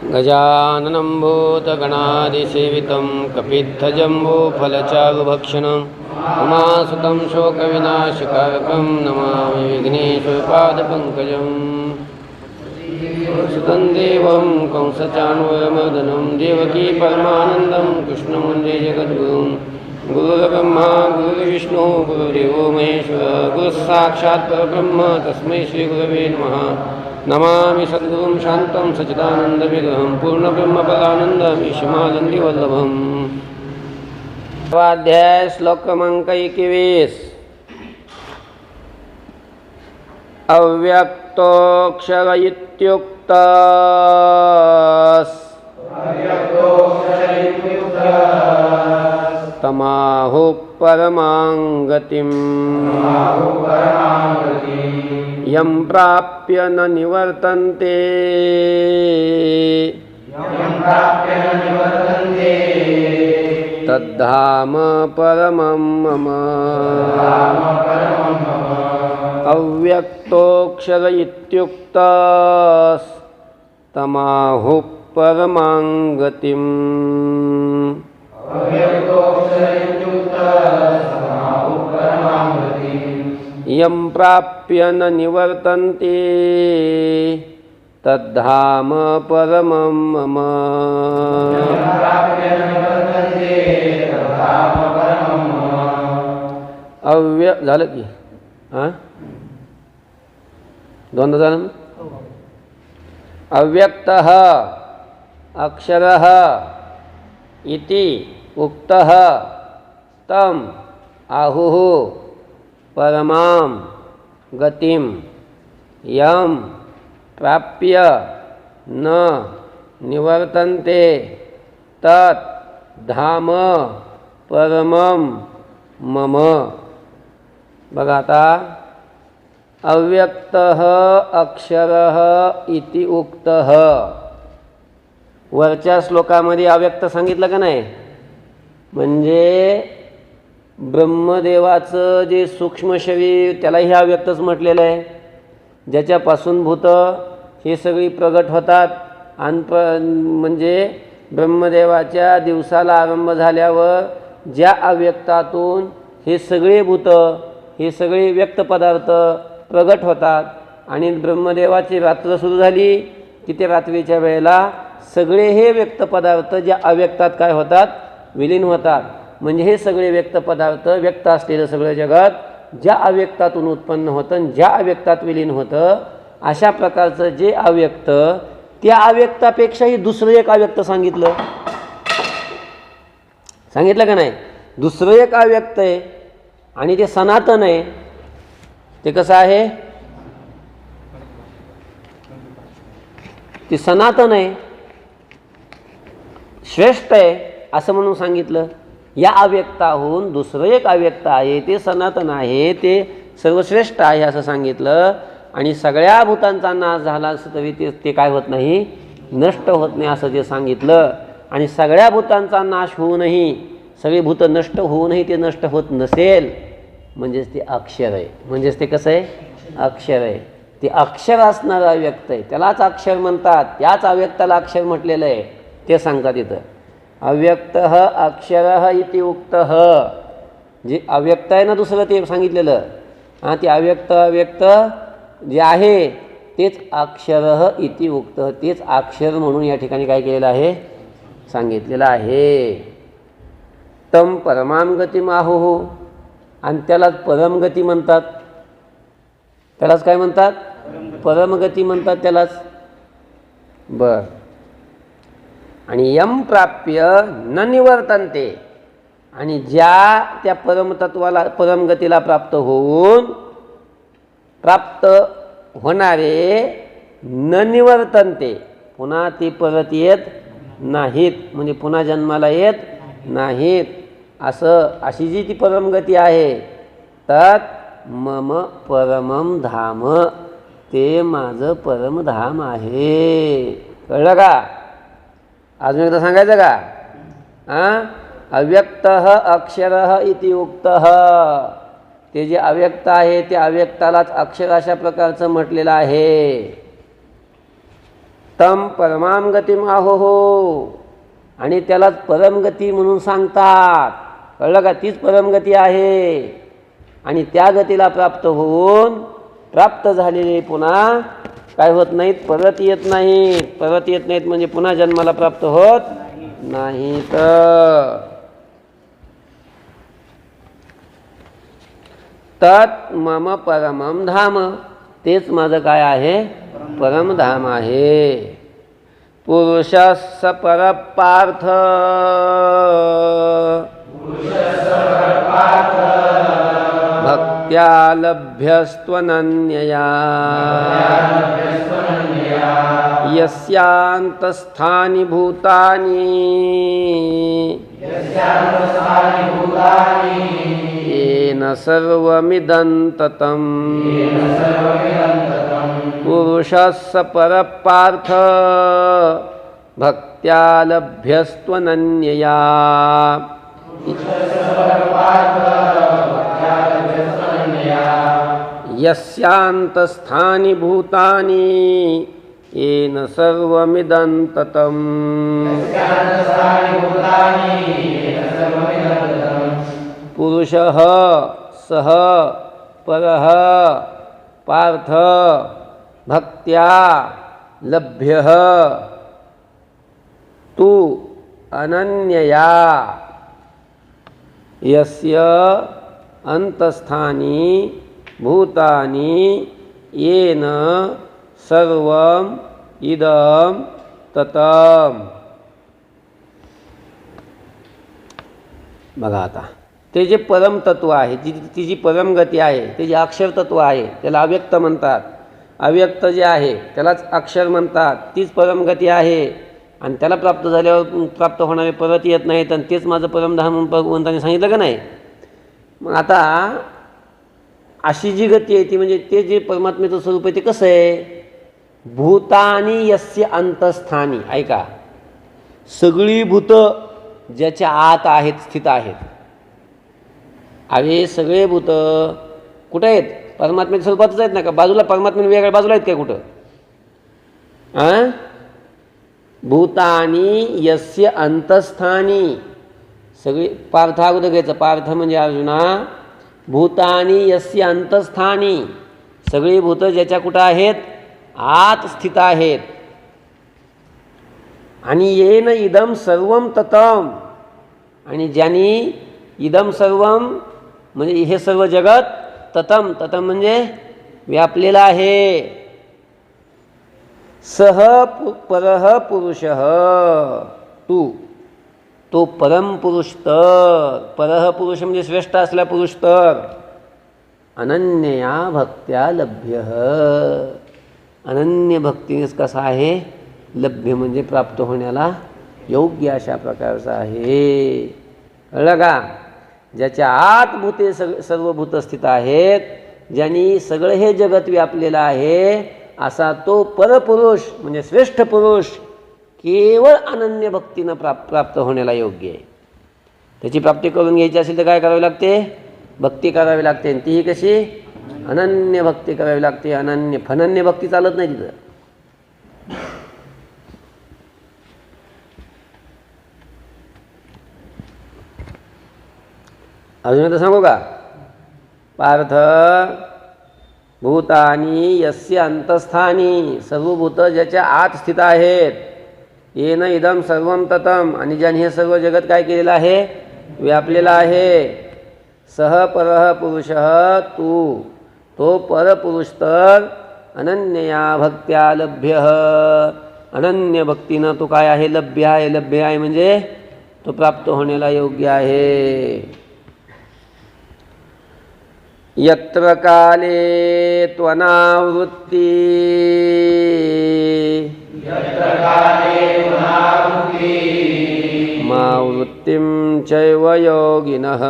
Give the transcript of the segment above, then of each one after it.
गजाननं भूतगणादिसेवितं कपित्थजम्बूफलचारुभक्षणं उमासुतं शोकविनाशकारकं नमामि विघ्नेश्वरपादपङ्कजम् सुतं देवं कंसचाणूरमर्दनं देवकी परमानन्दं कृष्णं वन्दे जगद्गुरुं गुरुर्ब्रह्मा गुरुर्विष्णुः गुरुर्देवो महेश्वरः गुरुस्साक्षात् परब्रह्म तस्मै श्रीगुरवे नमः। नमामि सद्गुरुं शान्तं सच्चिदानन्दविग्रहं पूर्णब्रह्मपदानन्दमीशमानन्दिवल्लभम्। स्वाध्याय श्लोक क्रमांक 21। अव्यक्तोऽक्षर इत्युक्तः तमाहुः परमां गतिम् यं प्राप्य न निवर्तन्ते तद्धाम परमं मम। अव्यक्तोऽक्षर इत्युक्तः तमाहुः परमां गतिम् यं प्राप्य न निवर्तन्ते तद्धाम परमं मम। झालं की दोनदा झालं। अव्यक्तः अक्षरः इति उक्तः तम आहुः परमां गतिं यं प्राप्य न निवर्तन्ते तत् धाम परमं मम। बघा आता, अव्यक्तः अक्षरः इति उक्तः, वरच्या श्लोकामध्ये अव्यक्त सांगितलं का नाही? म्हणजे ब्रह्मदेवाचं जे सूक्ष्म शरीर त्यालाही अव्यक्तच म्हटलेलं आहे, ज्याच्यापासून भूत हे सगळी प्रगट होतात. म्हणजे ब्रह्मदेवाच्या दिवसाला आरंभ झाल्यावर ज्या अव्यक्तातून हे सगळे भूत हे सगळे व्यक्त पदार्थ प्रगट होतात आणि ब्रह्मदेवाची रात्र सुरू झाली की ते रात्रीच्या वेळेला सगळे हे व्यक्त पदार्थ ज्या अव्यक्तात काय होतात, विलीन होतात. म्हणजे हे सगळे व्यक्त पदार्थ, व्यक्त असलेलं सगळं जगत ज्या अव्यक्तातून उत्पन्न होतं आणि ज्या अव्यक्तात विलीन होतं, अशा प्रकारचं जे अव्यक्त, त्या अव्यक्तापेक्षाही दुसरं एक अव्यक्त सांगितलं का नाही? दुसरं एक अव्यक्त आहे आणि ते सनातन आहे. ते कसं आहे? ते सनातन आहे, श्रेष्ठ आहे असं म्हणून सांगितलं. या अव्यक्ताहून दुसरं एक अव्यक्त आहे, ते सनातन आहे, ते सर्वश्रेष्ठ आहे असं सांगितलं. आणि सगळ्या भूतांचा नाश झाला तरी ते काय होत नाही, नष्ट होत नाही असं ते सांगितलं. आणि सगळ्या भूतांचा नाश होऊनही, सगळी भूत नष्ट होऊनही ते नष्ट होत नसेल म्हणजेच ते अक्षर आहे. म्हणजेच ते कसं आहे? अक्षर आहे. ते अक्षर असणारं अव्यक्त आहे, त्यालाच अक्षर म्हणतात. त्याच अव्यक्ताला अक्षर म्हटलेलं आहे. ते सांगतात इथं, अव्यक्तः अक्षरः इति उक्तः. जे अव्यक्त आहे ना दुसरं ते सांगितलेलं, ते अव्यक्त जे आहे तेच अक्षरः इति उक्तः, तेच अक्षर म्हणून या ठिकाणी काय केलेलं आहे, सांगितलेलं आहे. तम परमां गतिम आहुः, आणि त्यालाच परमगती म्हणतात. त्यालाच काय म्हणतात? परमगती म्हणतात त्यालाच. बर. आणि यम प्राप्य न निवर्तन्ते, आणि ज्या त्या परमतत्वाला, परमगतीला प्राप्त होणारे न निवर्तन्ते, पुन्हा ती परत येत नाहीत, म्हणजे पुन्हा जन्माला येत नाहीत, अशी जी ती परमगती आहे, तत् मम परमं धाम, ते माझं परमधाम आहे. कळलं का? अजून एकदा सांगायचं का? अव्यक्तः अक्षरः इति उक्तः, ते जे अव्यक्त आहे ते अव्यक्तालाच अक्षर अशा प्रकारचं म्हटलेलं आहे. तम परमाम गतिम आहोहो, आणि त्यालाच परमगती म्हणून सांगतात. कळलं का? तीच परमगती आहे. आणि त्या गतीला प्राप्त होऊन प्राप्त झालेले पुन्हा काय होत नाहीत, परत येत नाहीत. परत येत नाहीत म्हणजे पुन्हा जन्माला प्राप्त होत नाहीत. तत् मम परमम धाम, तेच माझं काय आहे, परमधाम आहे. पुरुषस्य परपार्थ भक्त्या लभ्यस्त्वनन्यया यस्यान्तस्थानि भूतानि येन सर्वमिदं ततं. पुरुषस्य परपार्थ भक्त्या लभ्यस्त्वनन्यया यस्यान्तस्थानि भूतानि येन सर्वमिदं ततं. पुरुषः सः परः पार्थ भक्त्या लभ्यः तु अनन्यया यस्य अंतस्थानि भूतानि येन सर्वम इदम ततम. बघा आता ते जे परमतत्व आहे, ती जी परमगती आहे, ते जे अक्षरतत्व आहे त्याला अव्यक्त म्हणतात. अव्यक्त जे आहे त्यालाच अक्षर म्हणतात. तीच परमगती आहे आणि त्याला प्राप्त झाल्यावर प्राप्त होणारे परत येत नाहीत. आणि तेच माझं परमधाम म्हणून भगवंतांनी सांगितलं का नाही. मग आता अशी जी गती आहे ती म्हणजे ते जे परमात्मेचं स्वरूप आहे ते कसं आहे, भूतानी यस्य अंतस्थानी. ऐका, सगळी भूत ज्याच्या आत आहेत, स्थित आहेत. अरे सगळे भूत कुठे आहेत, परमात्म्याच्या स्वरूपातच आहेत ना. का बाजूला परमात्म्याने वेगळ्या बाजूला आहेत काय कुठं? भूतानी यस्य अंतस्थानी, सगळी पार्थ अगोदर घ्यायचं. पार्थ म्हणजे अर्जुना, भूतानी यस्य अंतस्थानी, सगळी भूत ज्याच्या कुठं आहेत, आत स्थित आहेत. आणि येन इदम सर्वम ततम, आणि ज्यांनी इदम सर्वम म्हणजे हे सर्व जगत, ततम ततम म्हणजे व्यापलेलं आहे. सह परः पुरुषः तू, तो परमपुरुष तर, परः पुरुष म्हणजे श्रेष्ठ असला पुरुष तर, अनन्यया भक्त्या लभ्य, अनन्य भक्तीनेच कसा आहे, लभ्य म्हणजे प्राप्त होण्याला योग्य अशा प्रकारचा आहे. कळलं का? ज्याच्या आत भूते सर्व भूत स्थित आहेत, ज्यांनी सगळं हे जगत व्यापलेलं आहे, असा तो परपुरुष म्हणजे श्रेष्ठ पुरुष केवळ अनन्य भक्तीनं प्राप्त होण्याला योग्य आहे. त्याची प्राप्ती करून घ्यायची असेल तर काय करावे लागते, भक्ती करावी लागते. आणि तीही कशी, अनन्य भक्ती करावी लागते. अनन्य फनन्य भक्ती चालत नाही तिथं. अजून आता सांगू का, पार्थ भूतानी यस्य अंतस्थानी, सर्व भूत ज्याच्या आत स्थित आहेत, येन इदम सर्वम ततम, आणि ज्याने हे सर्व जगत काय केलेलं आहे, व्यापलेलं आहे. सह परः पुरुषः तू, तो परपुरुष तर, अनन्यया भक्त्या लभ्य, अनन्य भक्तीनं तो काय आहे, लभ्य आहे. लभ्य आहे म्हणजे तो प्राप्त होण्याला योग्य आहे. यत्र काले त्वनावृत्ती मा वृत्तिं चैव योगिनः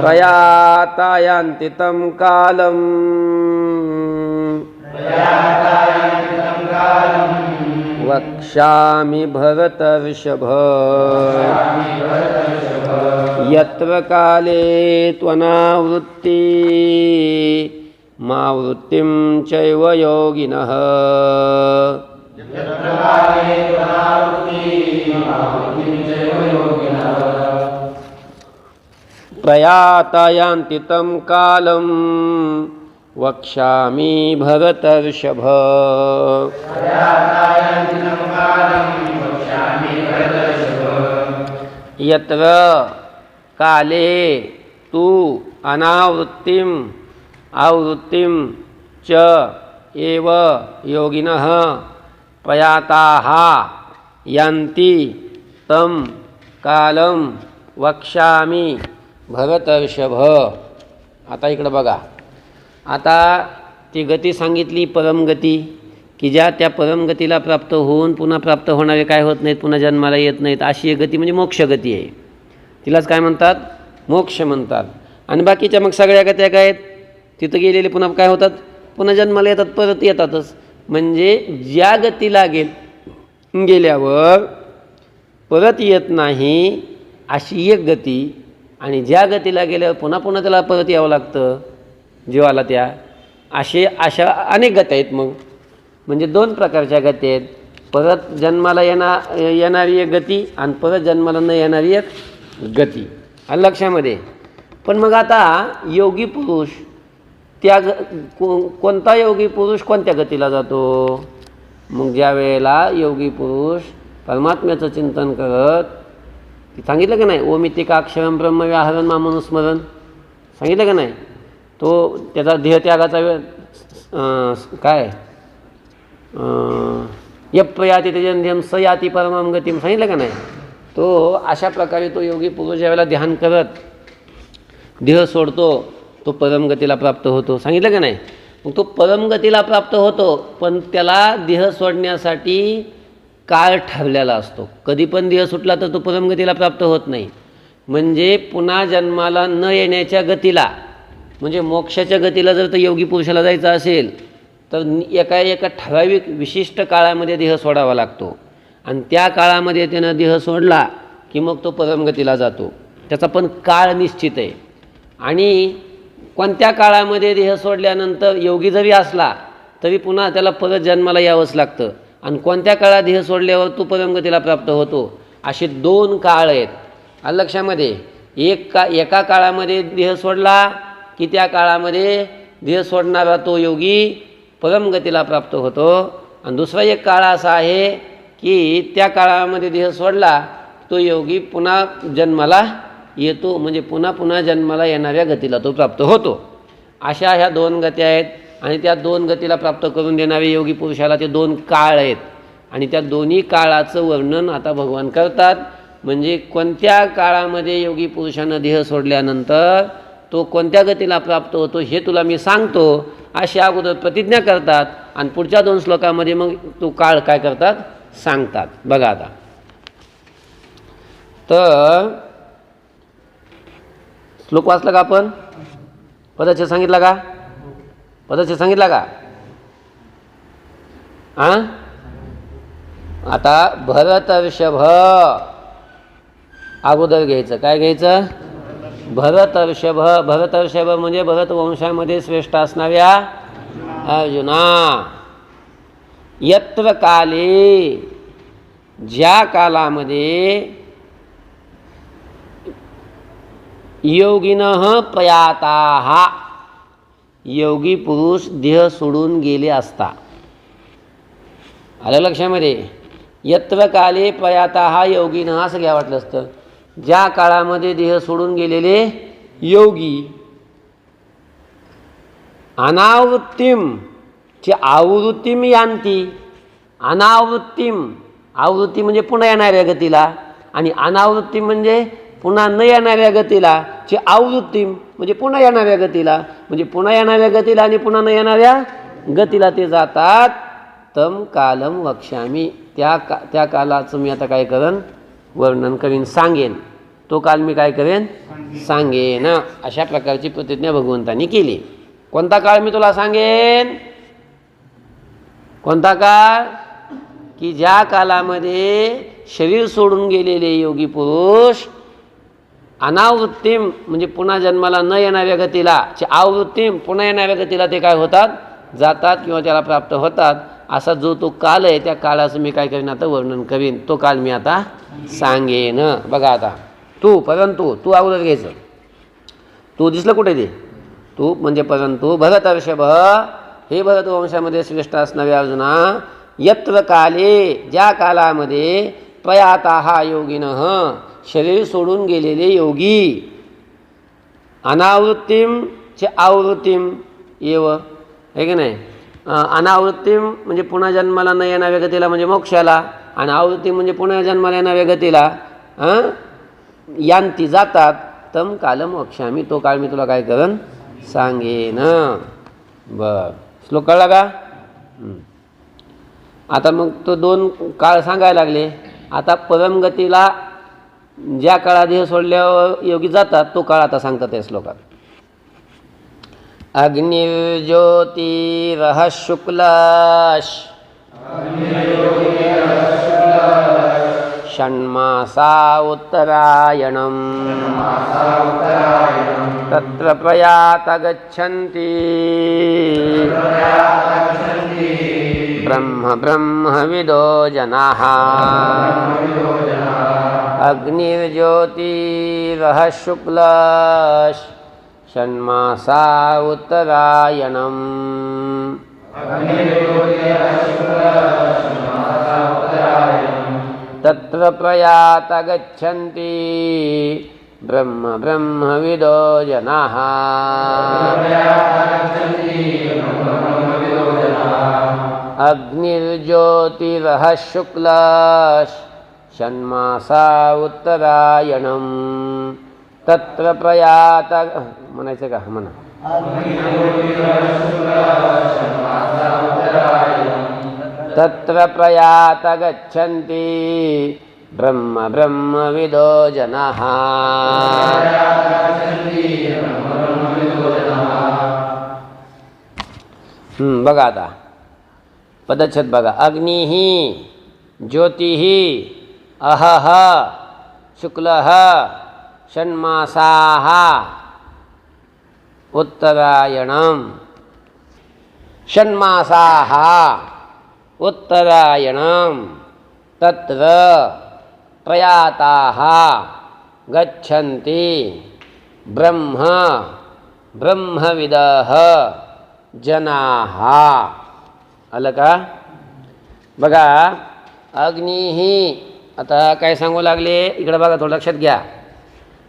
प्रयातायान्ति तं कालं वक्ष्यामि भरतर्षभ. यत्र काले त्वनावृत्ति मावृत्तिं चैव योगिनः प्रयातायान्ति तं कालं वक्ष्यामि भरतर्षभ। यत्र काले तु अनावृत्तिम् आवृत्तिं च एव योगिनः प्रयाताः यान्ति तं कालं वक्ष्यामि भरतर्षभ। आता इकडं बघा, आता ती गती सांगितली परमगती, की ज्या त्या परमगतीला प्राप्त होऊन पुन्हा प्राप्त होणारे काय होत नाहीत, पुन्हा जन्माला येत नाहीत, अशी एक गती म्हणजे मोक्षगती आहे. तिलाच काय म्हणतात, मोक्ष म्हणतात. आणि बाकीच्या मग सगळ्या गत्या काय आहेत, तिथं गेलेले पुन्हा काय होतात, पुन्हा जन्माला येतात, परत येतातच. म्हणजे ज्या गतीला गेल्यावर परत येत नाही अशी एक गती, आणि ज्या गतीला गेल्यावर पुन्हा पुन्हा त्याला परत यावं लागतं जीवाला, त्या अशा अनेक गत्या आहेत. मग म्हणजे दोन प्रकारच्या गती आहेत, परत जन्माला येणारी एक गती आणि परत जन्माला न येणारी एक गती. आलं लक्षामध्ये. पण मग आता योगी पुरुष त्या कोणता योगी पुरुष कोणत्या गतीला जातो, मग ज्या वेळेला योगी पुरुष परमात्म्याचं चिंतन करत, सांगितलं का नाही, ओमितिका अक्षरम ब्रह्म व्याहरण मामनुस्मरण सांगितलं का नाही, तो त्याचा देहत्यागाचा वेळ काय यप्रयाती तेजंध्यम स याती परमां गतीम सांगितलं का नाही. तो अशा प्रकारे तो योगी पुरुष ज्यावेळेला ध्यान करत देह सोडतो तो परमगतीला प्राप्त होतो, सांगितलं का नाही. मग तो परमगतीला प्राप्त होतो, पण त्याला देह सोडण्यासाठी काळ ठरलेला असतो. कधी पण देह सुटला तर तो परमगतीला प्राप्त होत नाही. म्हणजे पुन्हा जन्माला न येण्याच्या गतीला, म्हणजे मोक्षाच्या गतीला जर तर योगी पुरुषाला जायचं असेल तर एका ठराविक विशिष्ट काळामध्ये देह सोडावा लागतो, आणि त्या काळामध्ये त्यानं देह सोडला की मग तो परमगतीला जातो. त्याचा पण काळ निश्चित आहे. आणि कोणत्या काळामध्ये देह सोडल्यानंतर योगी जरी असला तरी पुन्हा त्याला परत जन्माला यावंच लागतं, आणि कोणत्या काळात देह सोडल्यावर तो परमगतीला प्राप्त होतो, असे दोन काळ आहेत. आलं लक्षामध्ये. एका काळामध्ये देह सोडला की त्या काळामध्ये देह सोडणारा तो योगी परमगतीला प्राप्त होतो, आणि दुसरा एक काळ असा आहे की त्या काळामध्ये देह सोडला तो योगी पुन्हा जन्माला येतो, म्हणजे पुन्हा पुन्हा जन्माला येणाऱ्या गतीला तो प्राप्त होतो. अशा ह्या दोन गत्या आहेत, आणि त्या दोन गतीला प्राप्त करून देणारे योगी पुरुषाला ते दोन काळ आहेत, आणि त्या दोन्ही काळाचं वर्णन आता भगवान करतात. म्हणजे कोणत्या काळामध्ये योगी पुरुषानं देह सोडल्यानंतर तो कोणत्या गतीला प्राप्त होतो हे तुला मी सांगतो, अशी अगोदर प्रतिज्ञा करतात, आणि पुढच्या दोन श्लोकामध्ये मग तो काळ काय करतात सांगतात. बघा आता, तर श्लोक वाचला का आपण, पदच्छेद सांगितला का, पदच्छेद सांगितला का. आता भरतर्षभ अगोदर घ्यायचं. काय घ्यायचं, भरतर्षभ. भरतर्षभ म्हणजे भरत वंशामध्ये श्रेष्ठ असणाऱ्या अर्जुना. यत्र काले, ज्या कालामध्ये योगिनः प्रयाताः, योगी पुरुष देह सोडून गेले असता. आलं लक्षामध्ये. यत्र काले प्रयाताः योगिनः असं घ्या वाटलं असतं. ज्या काळामध्ये देह सोडून गेलेले योगी, अनावृत्तिम ची आवृत्तिम यांती. अनावृत्तिम, आवृत्ती म्हणजे पुन्हा येणाऱ्या गतीला, आणि अनावृत्ती म्हणजे पुन्हा न येणाऱ्या गतीला. ची आवृत्तिम म्हणजे पुन्हा येणाऱ्या गतीला, म्हणजे पुन्हा येणाऱ्या गतीला आणि पुन्हा न येणाऱ्या गतीला ते जातात. तम कालम वक्ष्यामी, त्या कालाचं मी आता काय करेन, वर्णन करीन, सांगेन. तो काल मी काय करेन, सांगेन. अशा प्रकारची प्रतिज्ञा भगवंतांनी केली. कोणता काळ मी तुला सांगेन, कोणता काळ, की ज्या कालामध्ये शरीर सोडून गेलेले योगी पुरुष अनावृत्तीम म्हणजे पुन्हा जन्माला न येणाऱ्या गतीला, आवृत्तीम पुन्हा येणाऱ्या गतीला ते काय होतात, जातात किंवा त्याला प्राप्त होतात. असा जो तो काल आहे त्या काळाचं मी काय करीन आता वर्णन करीन. तो काल मी आता सांगेन. बघा आता तू परंतु तू अगोदर घ्यायचं. तू दिसलं कुठे ते तू म्हणजे परंतु भरतर्षभ हे भरतवंशामध्ये श्रेष्ठ असणारे अर्जुना यत्र काले ज्या कालामध्ये प्रयाता योगिनः शरीर सोडून गेलेले योगी अनावृत्तीम चे आवृत्तीम एव आहे की नाही. अनावृत्तीम म्हणजे पुन्हा जन्माला न येणाऱ्या गतीला म्हणजे मोक्षाला, आणि आवृत्ती म्हणजे पुन्हा जन्माला येणाऱ्या गतीला यांती जातात. तम काल मोक्षामी तो काळ मी तुला काय करन सांगेन. बर श्लोक कळला का. आता मग तो दोन काळ सांगायला लागले. आता परमगतीला ज्या काळात देह सोडल्यावर योगी जातात तो काळ आता सांगतात या श्लोकात. अग्निर्ज्योतिरः शुक्लाश षण्मासा उत्तरायणं तत्र प्रयात गच्छन्ति ब्रह्म ब्रह्मविदो जनाः. अग्निर्ज्योतिरः शुक्लाश षण्मासा उत्तरायणं तत्र प्रयात गच्छन्ति ब्रह्म ब्रह्मविदो जनाः. अग्निर्ज्योतिरः शुक्लाश षण्मासा उत्तरायणं तत्र प्रयात म्हणायचं का म्हणा. तत्र प्रयात गच्छन्ति ब्रह्म ब्रह्मविदो जनाः. बघा आता पदच्छेद बघा. अग्निः ज्योतिः अहः शुक्लः षण्मासाः उत्तरायणं षण्मासाः उत्तरायणं तत्र प्रयाताः गच्छन्ति ब्रह्म ब्रह्मविदः जनाः. आलं का. बघा अग्निः आता काय सांगू लागले इकडं बघा थोडं लक्षात घ्या.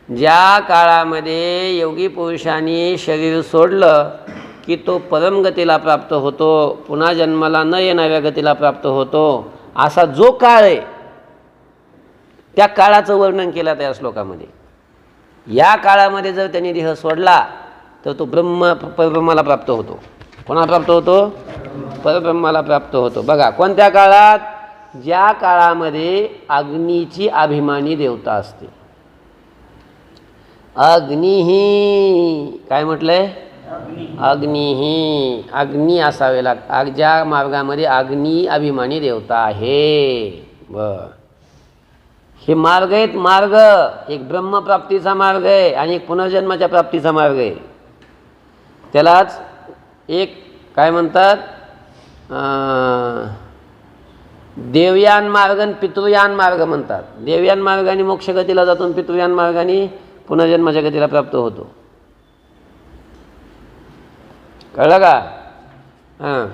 ज्या काळामध्ये योगी पुरुषांनी शरीर सोडलं की तो परमगतीला प्राप्त होतो, पुन्हा जन्माला न येणाऱ्या गतीला प्राप्त होतो, असा जो काळ आहे त्या काळाचं वर्णन केलं त्या श्लोकामध्ये. या काळामध्ये जर त्यांनी देह सोडला तर तो परब्रह्माला प्राप्त होतो. कोणाला प्राप्त होतो, परब्रह्माला प्राप्त होतो. बघा कोणत्या काळात, ज्या काळामध्ये अग्नीची अभिमानी देवता असते. अग्निही काय म्हटलंय, अग्निही अग्नी असावे लागतात. ज्या मार्गामध्ये अग्नी अभिमानी देवता आहे. बर हे मार्ग आहेत. मार्ग एक ब्रह्मप्राप्तीचा मार्ग आहे आणि एक पुनर्जन्माच्या प्राप्तीचा मार्ग आहे. त्यालाच एक काय म्हणतात, देवयान मार्ग आणि पितृयान मार्ग म्हणतात. देवयान मार्गाने मोक्षगतीला जातो, पितृयान मार्गाने पुनर्जन्माच्या गतीला प्राप्त होतो. कळलं का. हां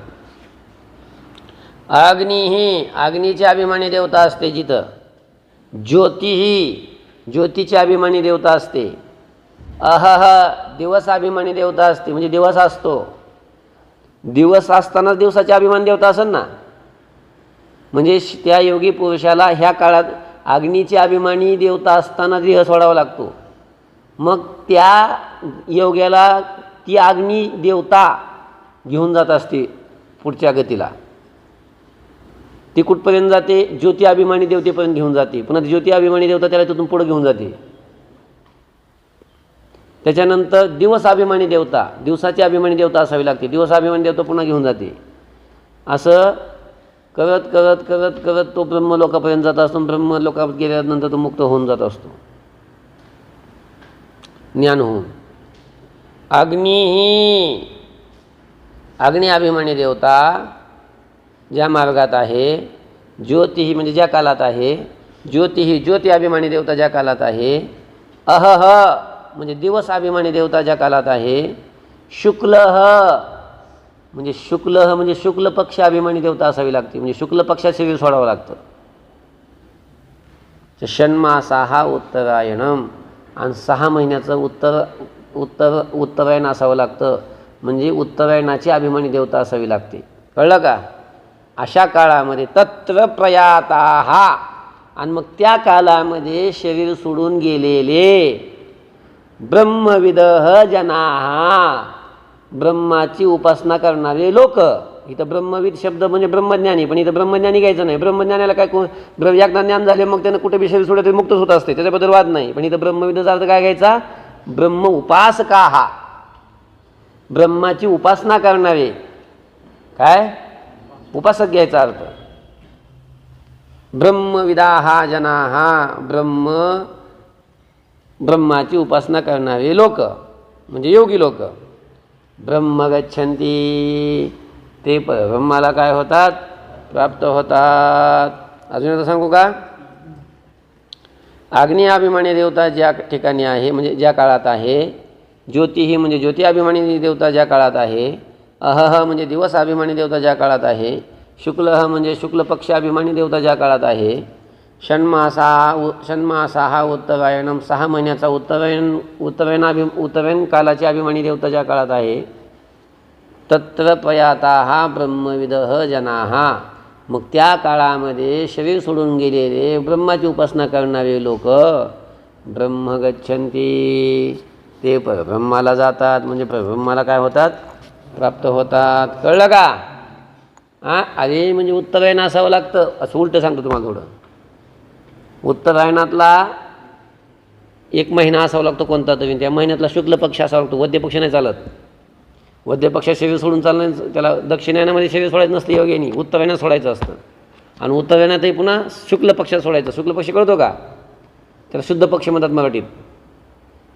अग्निही अग्नीची अभिमानी देवता असते जिथं. ज्योतिही ज्योतीची अभिमानी देवता असते. अहह दिवस अभिमानी देवता असते, म्हणजे दिवस असतो. दिवस असतानाच दिवसाची अभिमानी देवता असेल ना, म्हणजे त्या योगी पुरुषाला ह्या काळात अग्नीची अभिमानी देवता असताना देह सोडावा लागतो. मग त्या योग्याला ती अग्नी देवता घेऊन जात असते पुढच्या गतीला. ती कुठपर्यंत जाते, ज्योती अभिमानी देवतेपर्यंत घेऊन जाते. पुन्हा ज्योती अभिमानी देवता त्याला तिथून पुढे घेऊन जाते. त्याच्यानंतर दिवस अभिमानी देवता, दिवसाची अभिमानी देवता असावी लागते. दिवस अभिमानी देवता पुन्हा घेऊन जाते. असं करत करत करत करत तो ब्रह्मलोकापर्यंत जात असतो. ब्रह्मलोकात गेल्यानंतर तो मुक्त होऊन जात असतो. ज्ञान होऊन. अग्नी अभिमानी देवता ज्या मार्गात आहे, ज्योती म्हणजे ज्या कालात आहे, ज्योती अभिमानी देवता ज्या कालात आहे, अहह म्हणजे दिवस अभिमानी देवता ज्या कालात आहे, शुक्लह म्हणजे शुक्ल पक्ष अभिमानी देवता असावी लागते, म्हणजे शुक्ल पक्षात शरीर सोडावं लागतं. षण्मासा उत्तरायणम आणि 6 महिन्याचं उत्तरायण असावं लागतं, म्हणजे उत्तरायणाची अभिमानी देवता असावी लागते. कळलं का? अशा काळामध्ये तत्र प्रयाताः आणि मग त्या कालामध्ये शरीर सोडून गेलेले ब्रह्मविदः जनाः ब्रह्माची उपासना करणारे लोक. इथं ब्रह्मविद शब्द म्हणजे ब्रह्मज्ञानी, पण इथं ब्रह्मज्ञानी घ्यायचं नाही. ब्रह्मज्ञानाला काय एकदा ज्ञान झाले मग त्यानं कुठे बी शरीर सोडलं तरी मुक्तच होत असते, त्याच्याबद्दल वाद नाही. पण इथं ब्रह्मविदचा अर्थ काय घ्यायचा? ब्रह्म उपासकाः ब्रह्माची उपासना करणारे, काय उपासक घ्यायचा अर्थ. ब्रह्मविदाः जनाः ब्रह्माची उपासना करणारे लोक म्हणजे योगी लोक. ब्रह्म गच्छन्ति ते ब्रह्माला काय होतात? प्राप्त होतात. अजून एकदा सांगू का? अग्नी अभिमानी देवता ज्या ठिकाणी आहे म्हणजे ज्या काळात आहे, ज्योती म्हणजे ज्योती अभिमानी देवता ज्या काळात आहे, अहह म्हणजे दिवस अभिमानी देवता ज्या काळात आहे, शुक्लह म्हणजे शुक्ल पक्ष अभिमानी देवता ज्या काळात आहे, षण्मासा उत्तरायणम 6 महिन्याचा उत्तरायण कालाची अभिमानी देवता ज्या काळात आहे, तत्र प्रयाताः ब्रह्मविदः जनाः मग त्या काळामध्ये शरीर सोडून गेलेले ब्रह्माची उपासना करणारे लोक ब्रह्म गच्छन्ति ते परब्रह्माला जातात, म्हणजे परब्रह्माला काय होतात? प्राप्त होतात. कळलं का? अरे म्हणजे उत्तरायण असावं लागतं. असं उलटं सांगतो तुम्हाला थोडं. उत्तरायणातला 1 महिना असावा लागतो कोणता तरी, त्या महिन्यातला शुक्ल पक्ष असावा लागतो. वद्य पक्ष नाही चालत. वद्य पक्षात शरीर सोडून चालणं, त्याला दक्षिणायनामध्ये शरीर सोडायचं नसतं योग्यानी, उत्तरायणात सोडायचं असतं. आणि उत्तरायणातही पुन्हा शुक्ल पक्षात सोडायचं. शुक्ल पक्ष कळतो का? त्याला शुद्ध पक्ष म्हणतात मराठीत.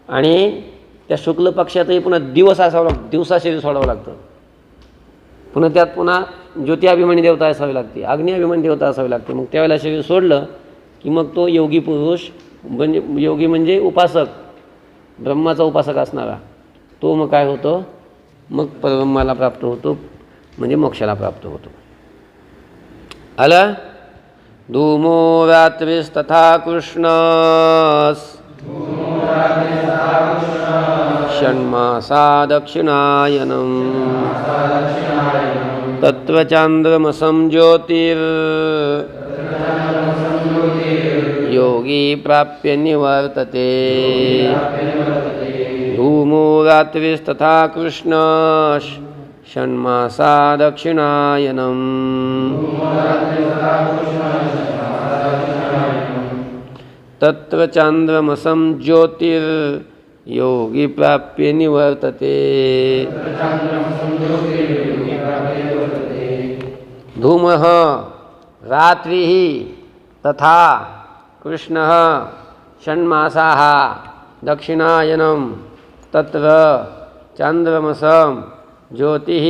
आणि त्या शुक्ल पक्षातही पुन्हा दिवस असावा लागतो, दिवसा शरीर सोडावं लागतं. पुन्हा त्यात पुन्हा ज्योती अभिमानी देवता असावी लागते, अग्नी अभिमानी देवता असावी लागते. मग त्यावेळेला शरीर सोडलं की मग तो योगी पुरुष म्हणजे योगी म्हणजे उपासक, ब्रह्माचा उपासक असणारा तो मग काय होतो? मग परब्रह्माला प्राप्त होतो, म्हणजे मोक्षाला प्राप्त होतो. आलं? धूमो रात्रिस्तथा कृष्णस् षण्मासा दक्षिणायनम् तत्र चान्द्रमसं योगी प्राप्य निवर्तते. धूमो रात्रिस्तथा कृष्ण षण्मासा दक्षिणायनम् तत्र चान्द्रमसं योगी प्राप्य निवर्तते. धूमः रात्रिः तथा कृष्णः षण्मासाः दक्षिणायनं तत्र चान्द्रमसं ज्योतिः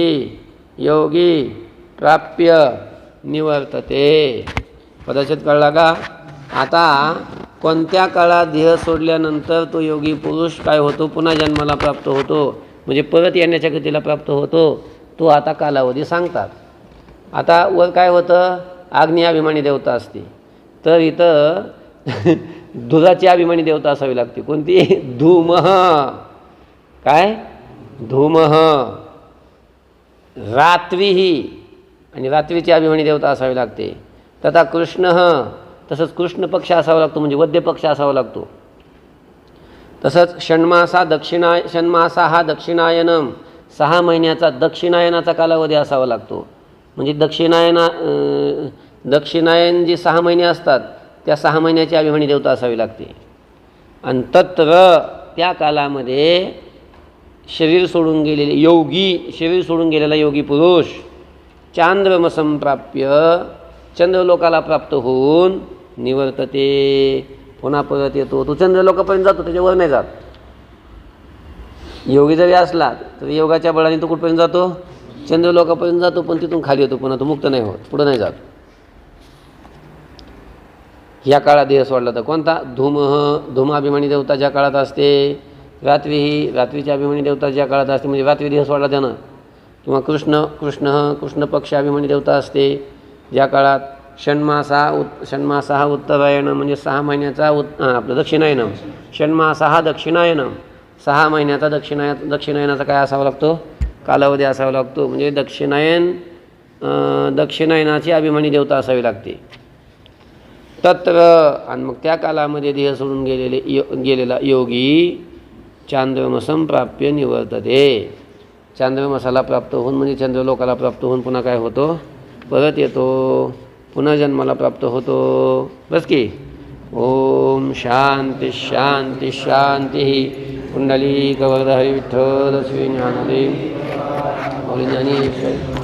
योगी प्राप्य निवर्तते. पदच्छेद कळला का? आता कोणत्या काळात देह सोडल्यानंतर तो योगी पुरुष काय होतो? पुन्हा जन्माला प्राप्त होतो, म्हणजे परत येण्याच्या गतीला प्राप्त होतो. तो आता कालावधी सांगतात. आता वर काय होतं? अग्नी अभिमानी देवता असते, तर इथं धुराची अभिमानी देवता असावी लागते. कोणती? धूमः. काय? धूमः. रात्रीही आणि रात्रीची अभिमानी देवता असावी लागते. तथा कृष्ण, तसंच कृष्ण पक्ष असावा लागतो, म्हणजे वद्य पक्ष असावा लागतो. तसंच षण्मासा हा दक्षिणायनम 6 महिन्याचा दक्षिणायनाचा कालावधी असावा लागतो. म्हणजे दक्षिणायन जे 6 महिने असतात त्या 6 महिन्याची अभिमानी देवता असावी लागते. आणि तत्र त्या कालामध्ये शरीर सोडून गेलेले योगी, शरीर सोडून गेलेला योगी पुरुष चांद्रमसं प्राप्य चंद्रलोकाला प्राप्त होऊन निवर्तते, पुन्हा परत येतो. तो चंद्रलोकापर्यंत जातो, त्याच्यावर नाही जात. योगी जरी असला तरी योगाच्या बळाने तो कुठपर्यंत जातो? चंद्रलोकापर्यंत जातो, पण तिथून खाली येतो, पुन्हा तो मुक्त नाही होत, पुढं नाही जात. या काळात देह सोडला तर कोणता? धूमाभिमानी देवता ज्या काळात असते, रात्रीच्या अभिमानी देवता ज्या काळात असते, म्हणजे रात्री देह सोडला त्यानं, किंवा कृष्ण पक्ष अभिमानी देवता असते ज्या काळात, षण्मासा उत्तरायण म्हणजे 6 महिन्याचा आपलं दक्षिणायनम, षण्मासा दक्षिणायनम, 6 महिन्याचा दक्षिणायनाचा काय असावा लागतो? कालावधी असावा लागतो. म्हणजे दक्षिणायनाची अभिमानी देवता असावी लागते. तत्र, आणि मग त्या कालामध्ये देह सोडून गेलेला योगी चांद्रमसम प्राप्य निवर्तते. चांद्रमसाला प्राप्त होऊन म्हणजे चंद्रलोकाला प्राप्त होऊन पुन्हा काय होतो? परत येतो, पुन्हा जन्माला प्राप्त होतो. बस की. ओम शांती शांती शांती. कुंडली कवरधारी विठ्ठल श्री ज्ञानदेव ज्ञानेश्वर.